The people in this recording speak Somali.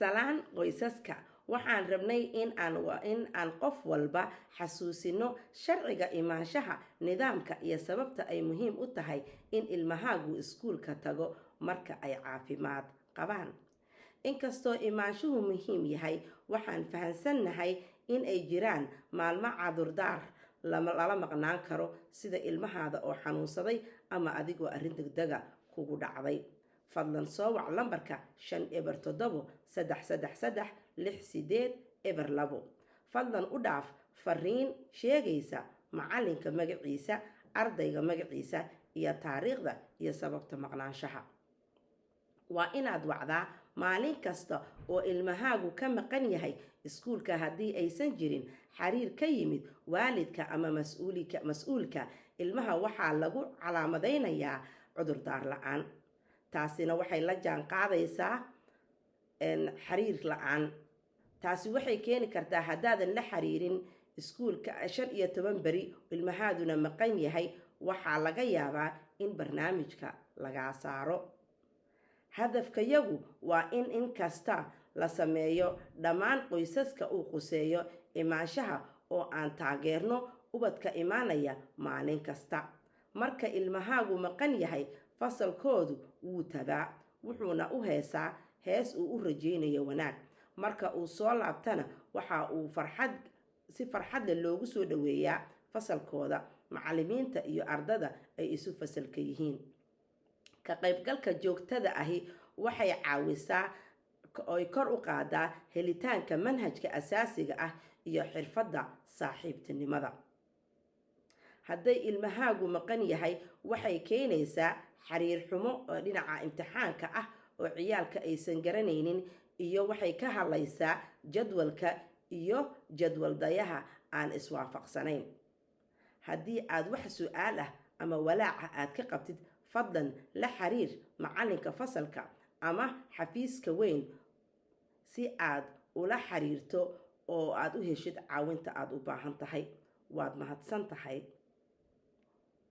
salaan qoysaska. waxaan rabnay in aan qof walba xasuusino sharciga imaanshaha, nidaamka iyo sababta ay muhiim u tahay in ilmahaagu iskuulka tago marka ay caafimaad qabaan. inkastoo imaanshuhu muhiim yahay, waxaan fahansannahay in ay jiraan maalmo cudurdaar lala maqnaan karo, sida ilmahaada oo xanuunsaday ama adigoo arrin degdega kugu dhacday. fadlan soo wac lambarka 5733368. fadlan u dhaaf fariin sheegaysa macalinka magaciisa, ardayga magaciisa iyo taariikhda iyo sababta maqnaanshaha. waa inaad wacdaa maalin kasta oo ilmahaagu ka maqan yahay iskuulka haddii aysan jirin xiriir ka yimid waalidka ama mas-uulka ilmaha. waxaa lagu calaamadaynayaa cudurdaar la-aan. taasina waxay la jaan qaadaysaa xiriir la-aan. taasi waxay keeni kartaa haddaadan la xiriirin iskuulka 15 beri ilmahaaduna maqan yahay, waxaa laga yaabaa in barnaamijka lagaa saaro. hadafkayagu waa in kasta la sameeyo dhammaan qoysaska uu quseeyo imaanshaha oo aan taageerno ubadka imaanaya maalin kasta. marka ilmahaagu maqan yahay, fasalkoodu wuu tagaa, wuxuuna u heesaa hees uu u rajaynayo wanaag. marka uu soo laabtana waxa uu si farxad leh loogu soo dhaweeyaa fasalkooda. macallimiinta iyo ardada ay isu fasalka yihiin. ka qaybgalka joogtada ahi waxay caawisaa oy kor u qaadaa helitaanka manhajka asaasiga ah iyo xirfadda saaxiibtinimada. hadday ilmahaagu maqan yahay, waxay keenaysaa xiriir xumo oo dhinaca imtixaanka ah oo ciyaalka aysan garanaynin, iyo waxay ka hadlaysaa jadwalka iyo jadwaldayaha aan iswaafaqsanayn. haddii aad wax su-aal ah ama walaaca aad ka qabtid, fadlan la xiriir macalinka fasalka ama xafiiska weyn si aad ula xiriirto oo aad u heshid caawinta aad u baahan tahay. waad mahadsan tahay.